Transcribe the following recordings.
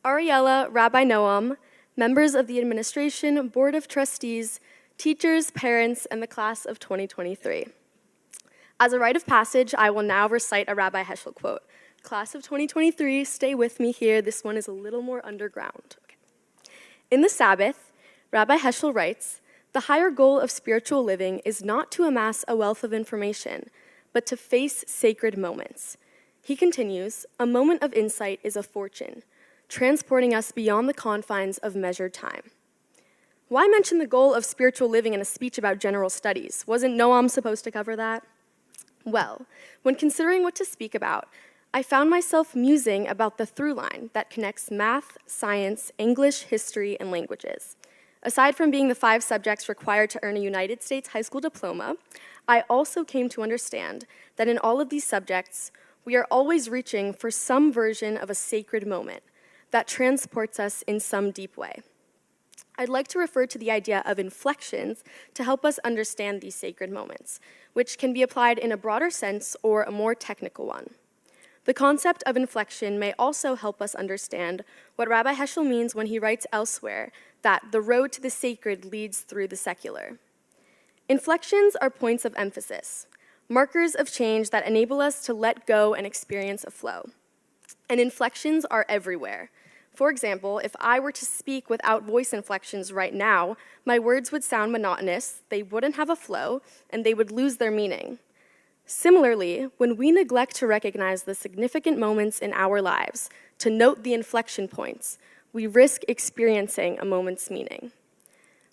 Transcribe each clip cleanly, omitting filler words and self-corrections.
Ariella, Rabbi Noam, members of the administration, board of trustees, teachers, parents, and the class of 2023. As a rite of passage, I will now recite a Rabbi Heschel quote. Class of 2023, stay with me here. This one is a little more underground. Okay. In the Sabbath, Rabbi Heschel writes, "The higher goal of spiritual living is not to amass a wealth of information, but to face sacred moments." He continues, "A moment of insight is a fortune, transporting us beyond the confines of measured time." Why mention the goal of spiritual living in a speech about general studies? Wasn't Noam supposed to cover that? Well, when considering what to speak about, I found myself musing about the through line that connects math, science, English, history, and languages. Aside from being the 5 subjects required to earn a United States high school diploma, I also came to understand that in all of these subjects, we are always reaching for some version of a sacred moment that transports us in some deep way. I'd like to refer to the idea of inflections to help us understand these sacred moments, which can be applied in a broader sense or a more technical one. The concept of inflection may also help us understand what Rabbi Heschel means when he writes elsewhere that the road to the sacred leads through the secular. Inflections are points of emphasis, markers of change that enable us to let go and experience a flow. And inflections are everywhere. For example, if I were to speak without voice inflections right now, my words would sound monotonous, they wouldn't have a flow, and they would lose their meaning. Similarly, when we neglect to recognize the significant moments in our lives, to note the inflection points, we risk experiencing a moment's meaning.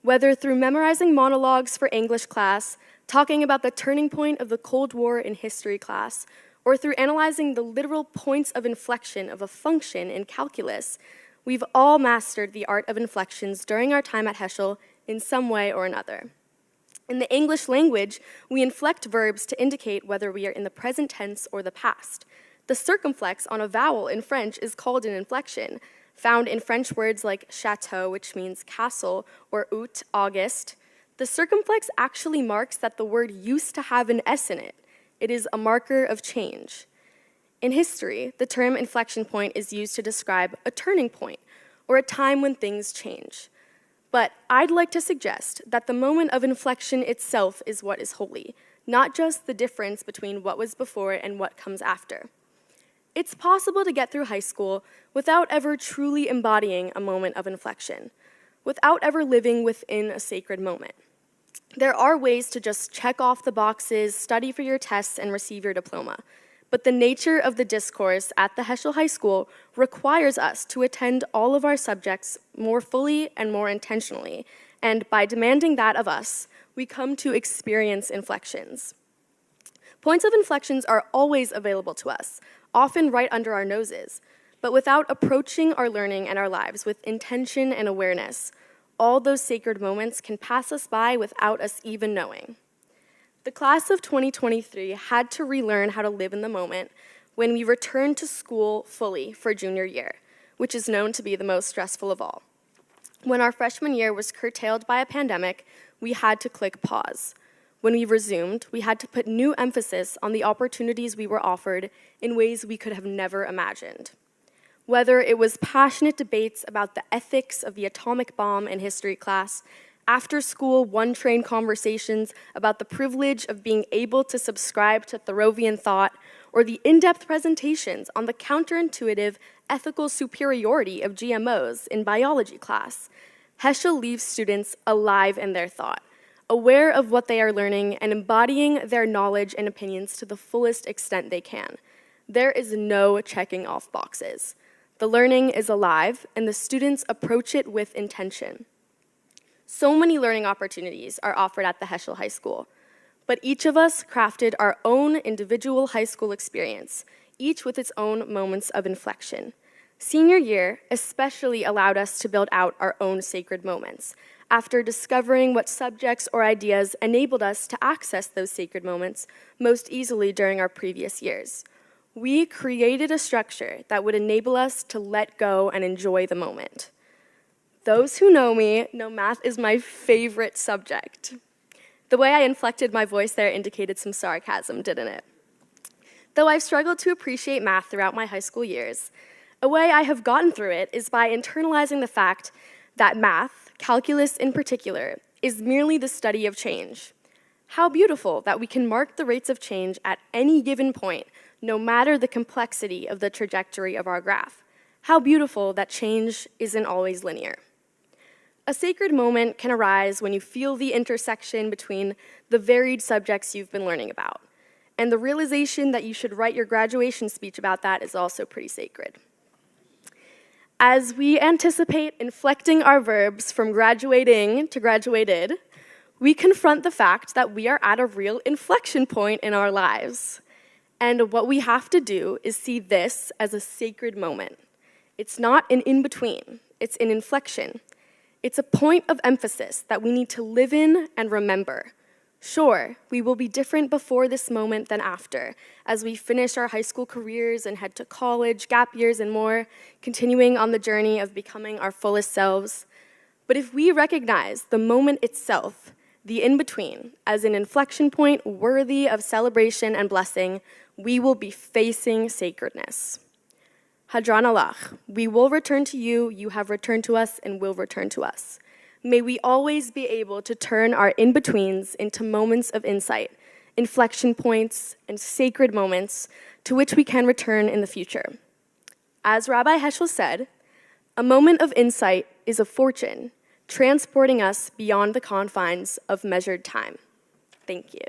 Whether through memorizing monologues for English class, talking about the turning point of the Cold War in history class, or through analyzing the literal points of inflection of a function in calculus, we've all mastered the art of inflections during our time at Heschel in some way or another. In the English language, we inflect verbs to indicate whether we are in the present tense or the past. The circumflex on a vowel in French is called an inflection, found in French words like chateau, which means castle, or août, August. The circumflex actually marks that the word used to have an S in it. It is a marker of change. In history, the term inflection point is used to describe a turning point, or a time when things change. But I'd like to suggest that the moment of inflection itself is what is holy, not just the difference between what was before and what comes after. It's possible to get through high school without ever truly embodying a moment of inflection, without ever living within a sacred moment. There are ways to just check off the boxes, study for your tests, and receive your diploma. But the nature of the discourse at the Heschel High School requires us to attend all of our subjects more fully and more intentionally, and by demanding that of us, we come to experience inflections. Points of inflections are always available to us, often right under our noses, but without approaching our learning and our lives with intention and awareness, all those sacred moments can pass us by without us even knowing. The class of 2023 had to relearn how to live in the moment when we returned to school fully for junior year, which is known to be the most stressful of all. When our freshman year was curtailed by a pandemic, we had to click pause. When we resumed, we had to put new emphasis on the opportunities we were offered in ways we could have never imagined. Whether it was passionate debates about the ethics of the atomic bomb in history class, after-school one-train conversations about the privilege of being able to subscribe to Thoreauvian thought, or the in-depth presentations on the counterintuitive ethical superiority of GMOs in biology class, Heschel leaves students alive in their thought, aware of what they are learning and embodying their knowledge and opinions to the fullest extent they can. There is no checking off boxes. The learning is alive, and the students approach it with intention. So many learning opportunities are offered at the Heschel High School, but each of us crafted our own individual high school experience, each with its own moments of inflection. Senior year especially allowed us to build out our own sacred moments, after discovering what subjects or ideas enabled us to access those sacred moments most easily during our previous years. We created a structure that would enable us to let go and enjoy the moment. Those who know me know math is my favorite subject. The way I inflected my voice there indicated some sarcasm, didn't it? Though I've struggled to appreciate math throughout my high school years, A way I have gotten through it is by internalizing the fact that math, calculus in particular, is merely the study of change. How beautiful that we can mark the rates of change at any given point, no matter the complexity of the trajectory of our graph. How beautiful that change isn't always linear. A sacred moment can arise when you feel the intersection between the varied subjects you've been learning about. And the realization that you should write your graduation speech about that is also pretty sacred. As we anticipate inflecting our verbs from graduating to graduated, we confront the fact that we are at a real inflection point in our lives. And what we have to do is see this as a sacred moment. It's not an in-between, it's an inflection. It's a point of emphasis that we need to live in and remember. Sure, we will be different before this moment than after, as we finish our high school careers and head to college, gap years, and more, continuing on the journey of becoming our fullest selves. But if we recognize the moment itself, the in-between, as an inflection point worthy of celebration and blessing, we will be facing sacredness. Hadran alach, we will return to you, you have returned to us, and will return to us. May we always be able to turn our in-betweens into moments of insight, inflection points, and sacred moments to which we can return in the future. As Rabbi Heschel said, a moment of insight is a fortune, transporting us beyond the confines of measured time. Thank you.